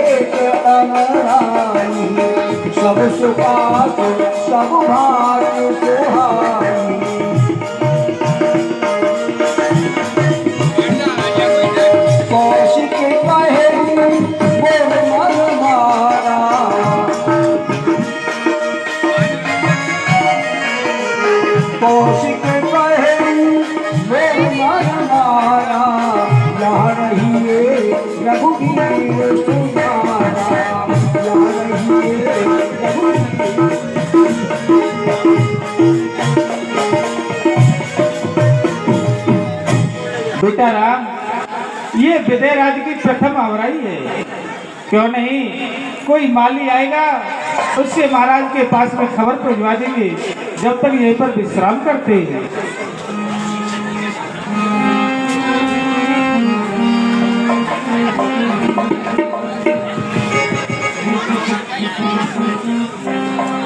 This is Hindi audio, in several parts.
एक अमरानी, सब सुपात सब भाग्य सुहानी। कौशिक कहे बोल मन मारा, कौशिक कहे बोल मन मारा, यहाँ रहिए रघुवीर तुम्हारा, यहाँ रहिए रघुवीर। बेटा राम, ये विदयराज की प्रथम आवराई है। क्यों नहीं, कोई माली आएगा उससे महाराज के पास में खबर पहुंचवा देंगे, जब तक यहीं पर विश्राम करते हैं।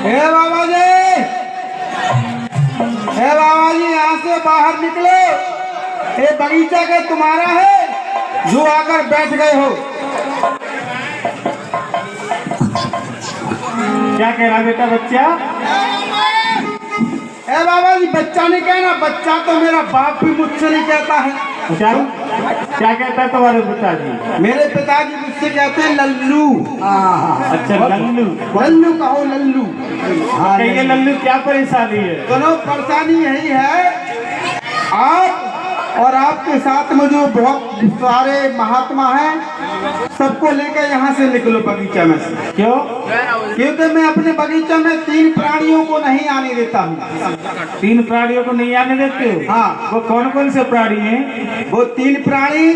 हे बाबा जी, हे बाबा जी, यहाँ से बाहर निकलो। ये बगीचा के तुम्हारा है जो आकर बैठ गए हो। क्या कह रहा बेटा बच्चा? ए बाबा जी, बच्चा नहीं कहना, बच्चा तो मेरा बाप भी मुझसे नहीं कहता है। क्या क्या कहता है तुम्हारे पिताजी? मेरे पिताजी मुझसे कहते हैं लल्लू। अच्छा लल्लू, लल्लू कहो लल्लू। कहिए लल्लू, क्या परेशानी है? दोनों परेशानी यही है, आप और आपके साथ में जो बहुत सारे महात्मा हैं, सबको लेकर यहाँ से निकलो बगीचा में से। क्यों? क्योंकि मैं अपने बगीचा में 3 प्राणियों को नहीं आने देता हूँ। 3 प्राणियों को नहीं आने देते हो? हाँ। वो कौन कौन से प्राणी हैं? वो 3 प्राणी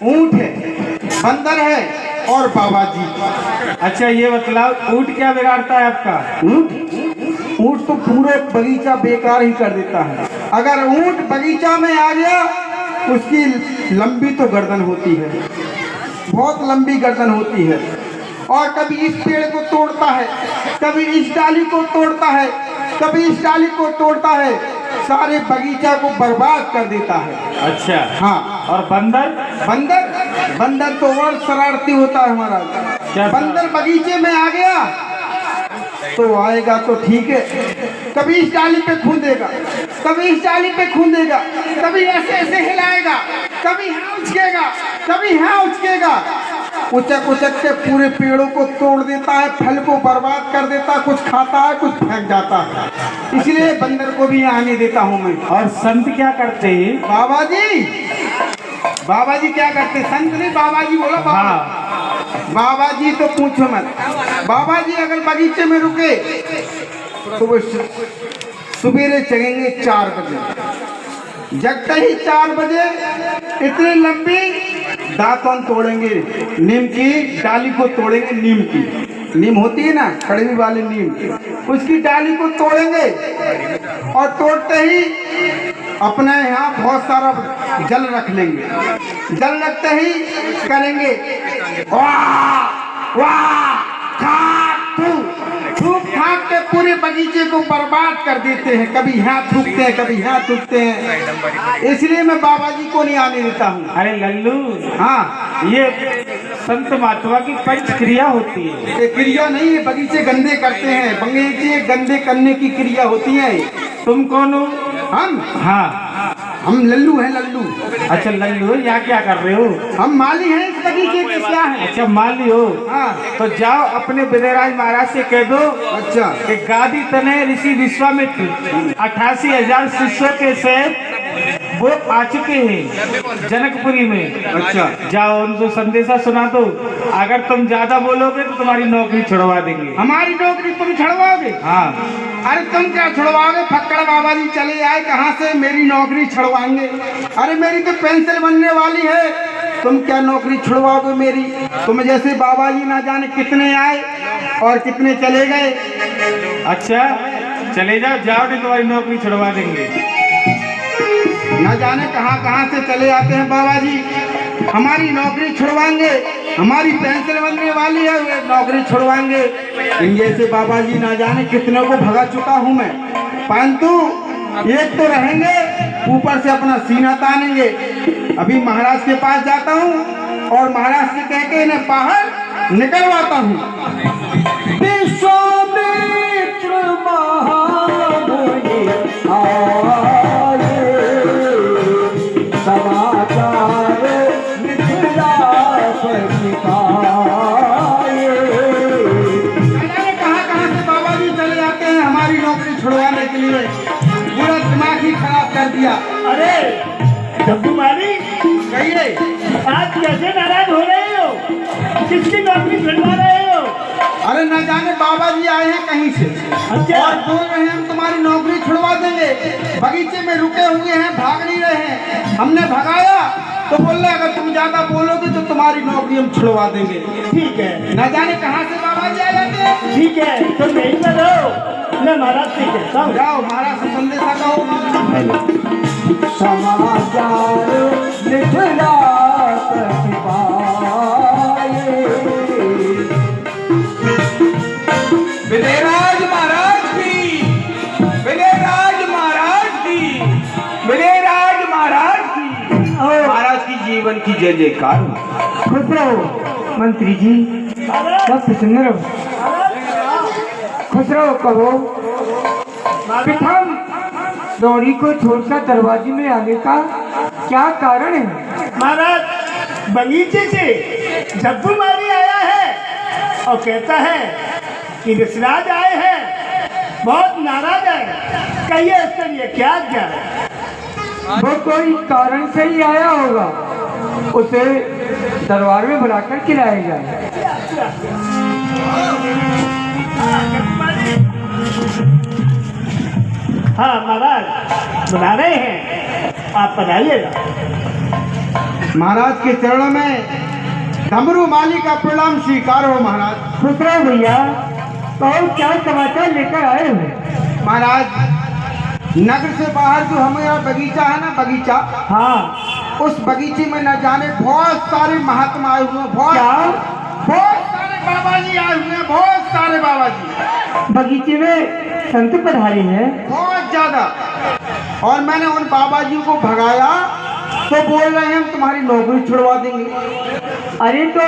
ऊंट है, बंदर है और बाबा जी। अच्छा ये बतलाओ, ऊँट क्या बिगाड़ता है आपका? ऊंट तो पूरे बगीचा बेकार ही कर देता है। अगर ऊंट बगीचा में आ गया, उसकी लंबी तो गर्दन होती है, बहुत लंबी गर्दन होती है, और कभी इस पेड़ को तोड़ता है, कभी इस डाली को तोड़ता है, कभी इस डाली को तोड़ता है, सारे बगीचा को बर्बाद कर देता है। अच्छा हाँ। और बंदर? बंदर तो और शरारती होता है हमारा। क्या? बंदर बगीचे में आ गया तो आएगा तो ठीक है, कभी इस डाली पे खूंदेगा, कभी इस डाली पे खूंदेगा, कभी ऐसे ऐसे हिलाएगा, कभी यहाँ उचकेगा, कभी यहाँ उचकेगा, उचक उचक के पूरे पेड़ों को तोड़ देता है, फल को बर्बाद कर देता है, कुछ खाता है कुछ फेंक जाता है। इसलिए बंदर को भी यहाँ नहीं देता हूँ मैं। और संत क्या करते हैं? बाबा जी क्या करते? संत नहीं, बाबा जी बोला। हाँ। बाबा जी तो पूछो मत। बाबा जी अगर बगीचे में रुके तो वो सवेरे जगेंगे 4 बजे, जगते ही 4 बजे इतनी लंबी दातन तोड़ेंगे, नीम की डाली को तोड़ेंगे। नीम होती है ना, कड़वी वाली नीम, उसकी डाली को तोड़ेंगे और तोड़ते ही अपने यहाँ बहुत सारा जल रख लेंगे। जल रखते ही करेंगे वाह वाह थूक थाक के पूरे बगीचे को बर्बाद कर देते हैं। कभी यहाँ थूकते हैं, कभी यहाँ थूकते हैं। इसलिए मैं बाबा जी को नहीं आने देता हूँ। अरे लल्लू, हाँ, ये संत महात्मा की पंच क्रिया होती है। ये क्रिया नहीं है, बगीचे गंदे करते हैं, बगीचे गंदे करने की क्रिया होती है। तुम कौन हो? हम? हाँ। हम लल्लू हैं, लल्लू। अच्छा लल्लू, यहाँ क्या कर रहे हो? हम माली हैं इस बगीचे के। क्या है? अच्छा माली हो? हाँ। तो जाओ अपने विदयराज महाराज से कह दो अच्छा कि गादी तने ऋषि विश्वामित्र 88,000 शिष्यों के सहित वो आ चुके हैं जनकपुरी में। अच्छा, जाओ उनको संदेशा सुना दो। अगर तुम ज्यादा बोलोगे तो तुम्हारी नौकरी छुड़वा देंगे। हमारी नौकरी तुम छुड़वाओगे? हाँ। अरे तुम क्या छुड़वाओगे? फक्कड़ बाबा जी चले आए, कहाँ से मेरी नौकरी छुड़वाएंगे? अरे मेरी तो पेंशन बनने वाली है, तुम क्या नौकरी छुड़वाओगे मेरी? तुम जैसे बाबा जी ना जाने कितने आए और कितने चले गए। अच्छा चले जाओ, जाओ नहीं तुम्हारी नौकरी छुड़वा देंगे। न जाने कहाँ कहाँ से चले आते हैं बाबा जी। हमारी नौकरी छुड़वाएंगे, हमारी पेंशन बनने वाली है, वे नौकरी छुड़वाएंगे। इन जैसे बाबा जी ना जाने कितने को भगा चुका हूँ मैं, परंतु एक तो रहेंगे, ऊपर से अपना सीना तानेंगे। अभी महाराज के पास जाता हूँ और महाराज से कह के इन्हें बाहर निकलवाता हूँ। विश्वामित्र महामुनि आए, समाचार मिथिला पर निकाये। कहाँ से बाबा जी चले जाते हैं हमारी नौकरी छुड़वाने के लिए, पूरा दिमाग ही खराब कर दिया। अरे डब्बू माली, कहिए आज कैसे नाराज हो रहे हो? किसकी नौकरी छुड़वा रहे हो? अरे न जाने बाबा जी आए हैं कहीं से अच्छा। और बोल रहे हैं हम तुम्हारी नौकरी छुड़वा देंगे। बगीचे में रुके हुए हैं, भाग नहीं रहे हैं। हमने भगाया तो बोल रहे अगर तुम ज्यादा बोलोगे तो तुम्हारी नौकरी हम छुड़वा देंगे। ठीक है, न जाने कहाँ से बाबा जी आ जाते हैं। ठीक है, तुम यहीं पर रहो, मैं महाराज से कहता हूँ। जाओ महाराज से संदेशा कहो। समाचार मिथिला प्रतिपाये। विजयराज महाराज की, विजयराज महाराज की, विजयराज महाराज की, महाराज की जीवन की जय जयकार हो। खुश रहो मंत्री जी, सब प्रसन्न रहो, खुश रहो। कहो प्रथम दौड़ी को छोड़कर दरवाजे में आने का क्या कारण है? महाराज बगीचे से डब्बू माली आया है और कहता है कि ऋषिराज आए हैं, बहुत नाराज है। कहिए इसके लिए क्या है? वो कोई कारण से ही आया होगा, उसे दरबार में बुलाकर खिलाया जाए। हाँ महाराज बुला रहे हैं, आप पधारिएगा। महाराज के चरणों में डमरू माली का प्रणाम स्वीकार हो। महाराज खुश रहो भैया, कहो क्या समाचार लेकर आए हो? महाराज नगर से बाहर जो हमारा बगीचा है ना, बगीचा, हाँ, उस बगीचे में न जाने बहुत सारे महात्मा आए हुए हैं। बहुत सारे बाबा जी आए हुए हैं, बहुत सारे बाबा जी बगीचे में संत पधारे हैं। बहुत ज्यादा। और मैंने उन बाबा जी को भगाया तो बोल रहे हैं हम तुम्हारी नौकरी छुड़वा देंगे। अरे तो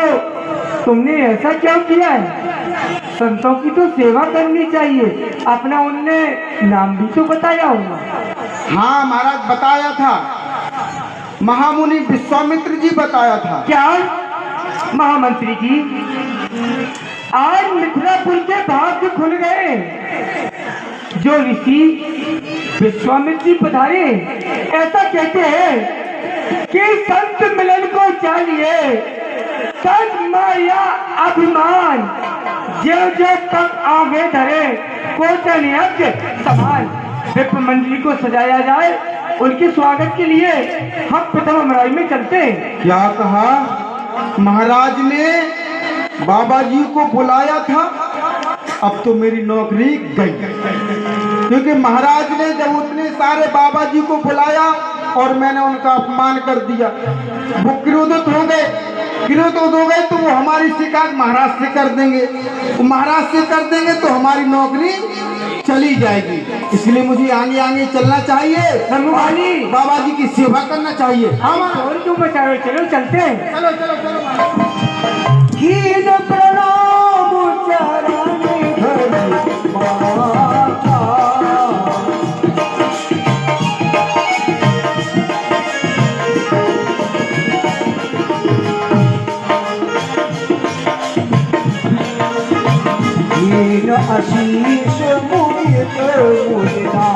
तुमने ऐसा क्यों किया है? संतों की तो सेवा करनी चाहिए, अपना उनने नाम भी तो बताया होगा। हाँ महाराज बताया था, महामुनि विश्वामित्र जी बताया था। क्या महामंत्री जी, आज मिथिलापुर के भाग्य खुल गए। जो ऋषि विश्वामित्र जी पधारे ऐसा कहते हैं कि संत मिलन को चाहिए तन माया अभिमान, जो जो तक आगे धरे कोटन यज्ञ समान। विप्र मंडली को सजाया जाए, उनके स्वागत के लिए हम प्रथम अमराई में चलते हैं। क्या कहा? महाराज ने बाबा जी को बुलाया था, अब तो मेरी नौकरी गई। क्योंकि महाराज ने जब उतने सारे बाबा जी को बुलाया और मैंने उनका अपमान कर दिया, वो क्रोधित हो गए। क्रोधित हो गए तो वो हमारी शिकायत महाराज से कर देंगे, वो महाराज से कर देंगे तो हमारी नौकरी चली जाएगी। इसलिए मुझे आगे आगे चलना चाहिए, बाबा जी की सेवा करना चाहिए। और क्यों बचा रहे? चलो चलते हैं। चलो चलो चलो। कीन प्रणाम चरण धरि माथा, कीन आशीष मुदित मुदिता।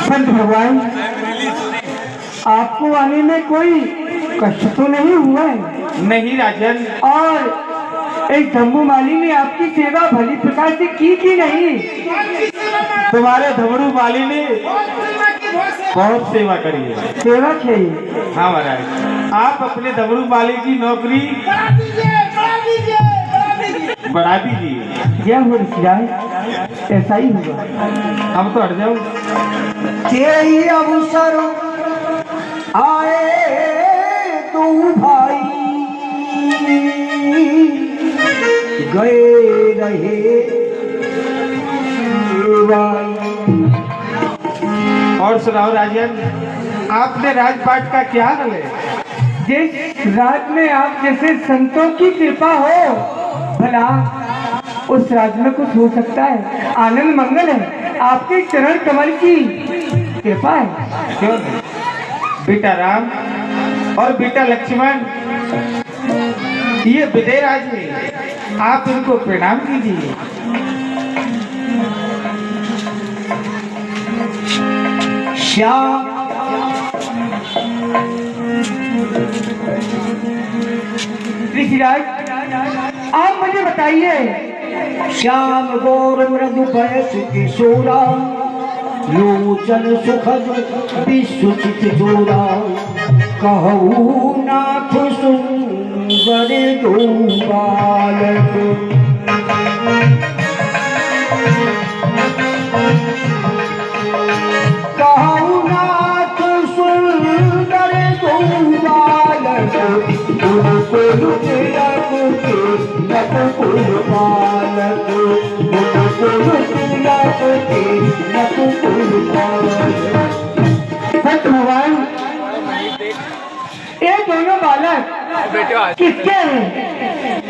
संत भगवान, आपको आने में कोई कष्ट तो नहीं हुआ है? नहीं राजन, और एक धम्बू माली ने आपकी सेवा भली प्रकार से की नहीं? तुम्हारे धमरू माली ने बहुत सेवा करी है। सेवा चाहिए। हाँ महाराज, आप अपने धमरू माली की नौकरी बढ़ा दीजिए। यह हो ऋषिराज, ऐसा ही होगा। अब तो हट जाओ। यही अवसर आए तू भाई, गए रहे। और सुनाओ राजन, आपने राजपाट का क्या हाल है? जिस राज में आप जैसे संतों की कृपा हो, भला उस राज में कुछ हो सकता है? आनंद मंगल है, आपके चरण कमल की कृपा है। क्यों नहीं? बेटा राम और बेटा लक्ष्मण ये विदेराज है, आप इनको प्रणाम कीजिए। श्याम ऋषिराज, आप मुझे बताइए, श्याम गौर मृदु पयस किशोरा, लोचन सुखद विश्वचित जोरा, कहू नाथ सुंदर दो बालक। कहू नाथ सुंदर दो बालक, उनको तिलक के नकुल बालक, उनको तिलक के नकुल बालक। सत्य भगवान, ये दोनों बालक किसके हैं?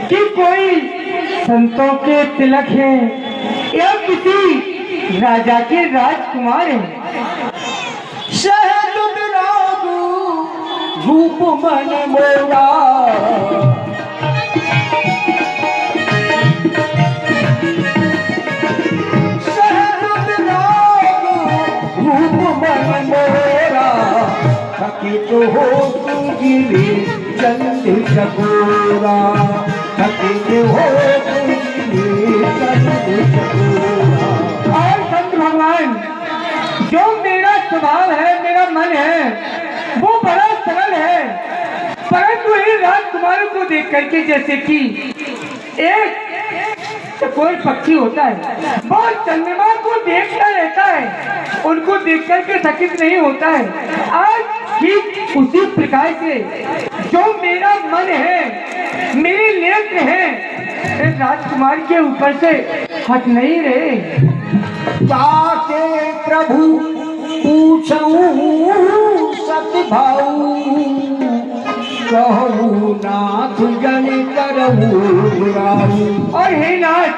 कि कोई संतों के तिलक हैं या किसी राजा के राजकुमार हैं? शहद रागु रूप मन मोरा, शहद रागु रूप मन मोरा, थकित हो तुझे चंद चकोरा, थकित हो तुझे चंद चकोरा। और संत भगवान, जो मेरा स्वभाव है, मेरा मन है, वो बड़ा सरल है, परंतु इन राजकुमारों को देख करके जैसे कि एक चकोर पक्षी होता है, वो चंद्रमा को देखता रहता है, उनको देख करके थकित नहीं होता है। आज ठीक उसी प्रकार से जो मेरा मन है, मेरे नेत्र हैं, राजकुमार के ऊपर से हट नहीं रहे। ताके प्रभु पूछूं सतभाऊ, कहूँ नाथ जन करहूँ राहू। और हे नाथ,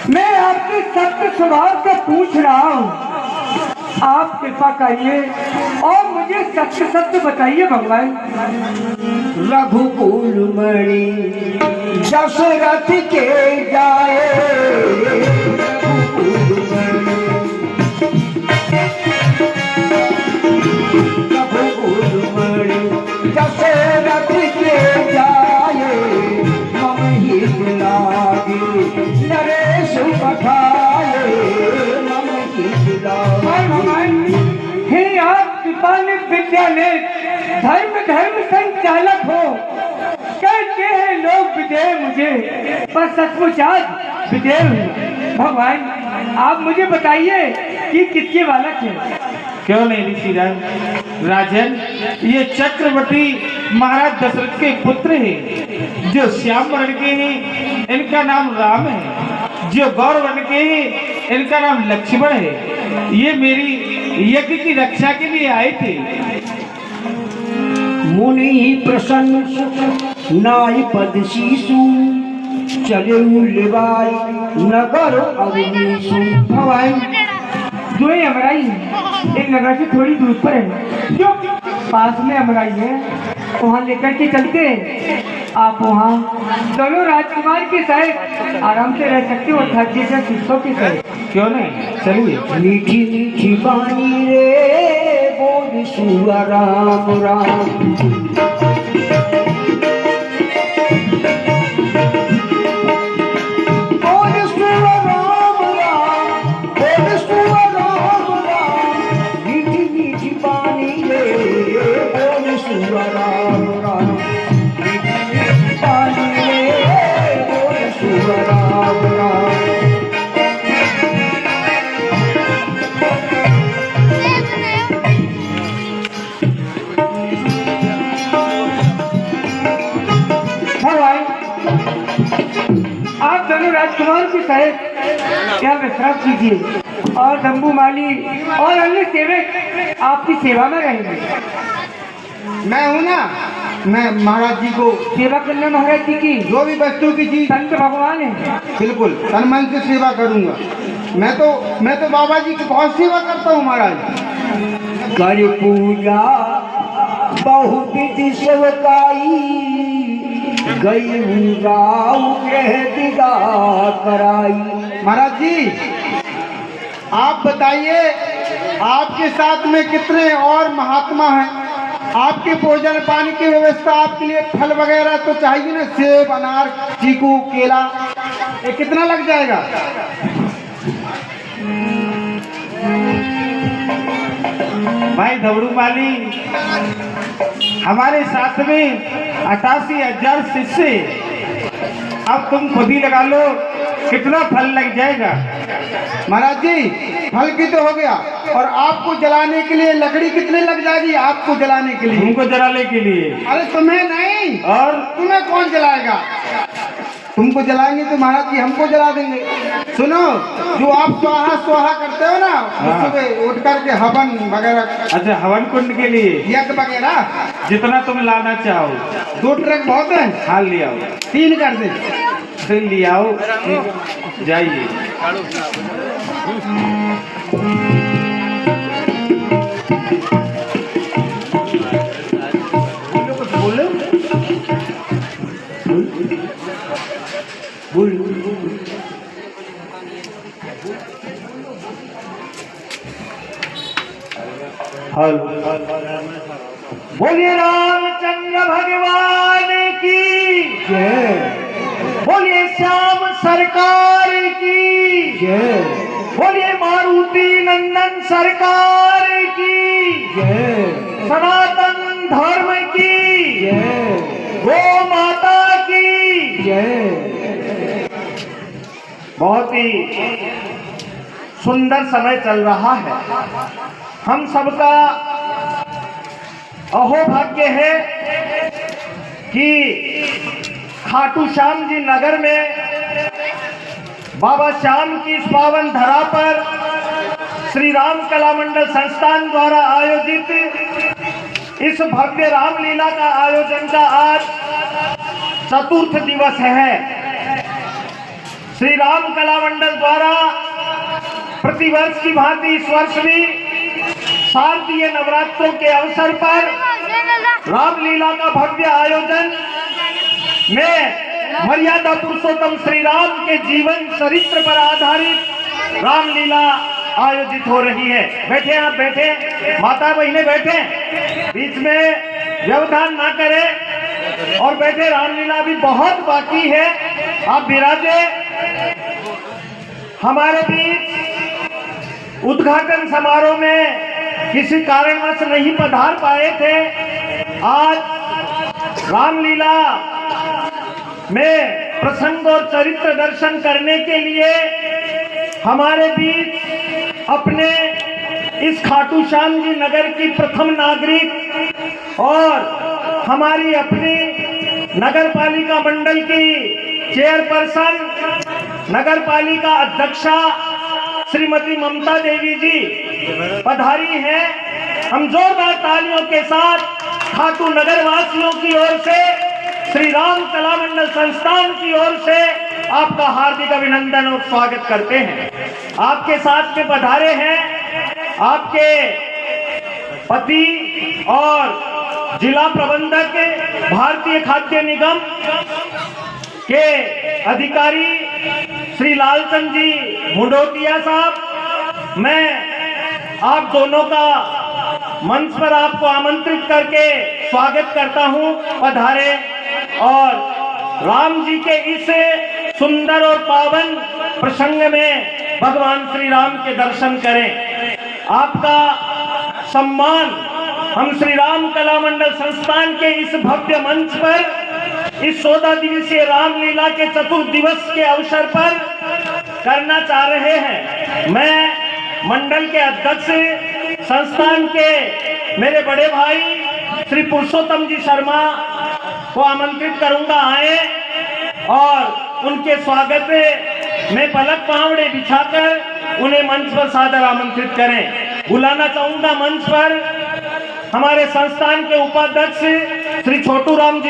मैं आपके सत्य स्वभाव से पूछ रहा हूँ, आप कृपा करिए और मुझे सत्य सत्य बताइए भगवान। रघुकुल मणि दशरथ के जाए, रघुकुल मणि, रघुकुल मणि दशरथ के जाए, मम हित लागे नरेश पठाए, मम हित लागे। हे आप कृपालित विद्यालय धर्म संचालक हो, कहते हैं लोग विदेह मुझे, पर सचमुच आज विदेह हूँ। भगवान, आप मुझे बताइए कि किसके बालक है? क्यों नहीं ऋषिराज? राजन, ये चक्रवर्ती महाराज दशरथ के पुत्र हैं, जो श्याम वर्ण के हैं, इनका नाम राम है। जो गौर वर्ण के हैं, इनका नाम लक्ष्मण है। ये मेरी यज्ञ की रक्षा के लिए आए थे। मुनि प्रसन्न नाई पद शीशु, चले लेवाई नगर अवनीशु। भगवान, जो ये अमराई है, एक नगर से थोड़ी दूर पर है, जो पास में अमराई है, वहाँ लेकर के चलते आप वहाँ दोनों राजकुमार के साथ आराम से रह सकते हो, थक जैसे शिष्यों के साथ। क्यों नहीं, चलिए। मीठी मीठी बानी रे बोल सुआ राम राम, और भी साहेब यहाँ विश्राम कीजिए और डम्बू माली और अन्य सेवक आपकी सेवा में रहेंगे। मैं हूँ ना, मैं महाराज जी को सेवा करना महाराज जी की जो भी वस्तु की चीज संत भगवान है। बिल्कुल तन मन से सेवा करूंगा। मैं तो बाबा जी की बहुत सेवा करता हूँ महाराज। कर पूजा बहुत विधि सेवकाई गई गाँव ग्रह दिगा कराई। महाराज जी आप बताइए, आपके साथ में कितने और महात्मा हैं? आपके भोजन पानी की व्यवस्था, आपके लिए फल वगैरह तो चाहिए ना, सेब अनार चीकू केला, ये कितना लग जाएगा? भाई धबड़ू माली, हमारे साथ में 88,000 शिष्य, अब तुम खुद ही लगा लो कितना फल लग जाएगा। महाराज जी फल की तो हो गया, और आपको जलाने के लिए लकड़ी कितने लग जाएगी? आपको जलाने के लिए? तुमको जलाने के लिए। अरे तुम्हें नहीं, और तुम्हें कौन जलाएगा? तुमको जलाएंगे तो महाराज जी हमको जला देंगे। सुनो, जो आप स्वाहा स्वाहा करते हो ना, हाँ। सुबह उठ करके हवन वगैरह, अच्छा हवन कुंड के लिए यज्ञ वगैरह, जितना तुम लाना चाहो। 2 ट्रक बहुत है, हाँ ले आओ, 3 कर दे। फिर ले आओ, जाइए। बोलो बोलिए रामचंद्र भगवान की जय, बोलिए श्याम सरकार की जय, बोलिए मारुति नंदन सरकार की जय, सनातन धर्म की जय, गो माता की जय। बहुत ही सुंदर समय चल रहा है। हम सबका अहोभाग्य है कि खाटू श्याम जी नगर में बाबा श्याम की इस पावन धरा पर श्री राम कला मंडल संस्थान द्वारा आयोजित इस भव्य रामलीला का आयोजन का आज 4th दिवस है। श्री राम कला मंडल द्वारा प्रतिवर्ष की भांति इस वर्ष भी शारदीय नवरात्रों के अवसर पर रामलीला का भव्य आयोजन में मर्यादा पुरुषोत्तम श्री राम के जीवन चरित्र पर आधारित रामलीला आयोजित हो रही है। बैठे आप, बैठे माता बहने बैठे, बीच में व्यवधान ना करें और बैठे। रामलीला अभी बहुत बाकी है, आप विराजे। हमारे बीच उद्घाटन समारोह में किसी कारणवश नहीं पधार पाए थे। आज रामलीला में प्रसंग और चरित्र दर्शन करने के लिए हमारे बीच अपने इस खाटू श्याम जी नगर की प्रथम नागरिक और हमारी अपनी नगर पालिका मंडल की चेयरपर्सन, नगर पालिका अध्यक्षा श्रीमती ममता देवी जी पधारी हैं। हम जोरदार तालियों के साथ खाटू नगर वासियों की ओर से, श्री राम कला मंडल संस्थान की ओर से आपका हार्दिक अभिनंदन और स्वागत करते हैं। आपके साथ में पधारे हैं आपके पति और जिला प्रबंधक भारतीय खाद्य निगम के अधिकारी श्री लालचंद जी मुंडोतिया साहब। मैं आप दोनों का मंच पर आपको आमंत्रित करके स्वागत करता हूं। पधारे और राम जी के इस सुंदर और पावन प्रसंग में भगवान श्री राम के दर्शन करें। आपका सम्मान हम श्री राम कला मंडल संस्थान के इस भव्य मंच पर इस 14 दिवसीय रामलीला के 4th दिवस के अवसर पर करना चाह रहे हैं। मैं मंडल के अध्यक्ष संस्थान के मेरे बड़े भाई श्री पुरुषोत्तम जी शर्मा को आमंत्रित करूंगा आए और उनके स्वागत मैं पलक पावड़े बिछाकर उन्हें मंच पर सादर आमंत्रित करें। बुलाना चाहूंगा मंच पर हमारे संस्थान के उपाध्यक्ष श्री छोटू राम जी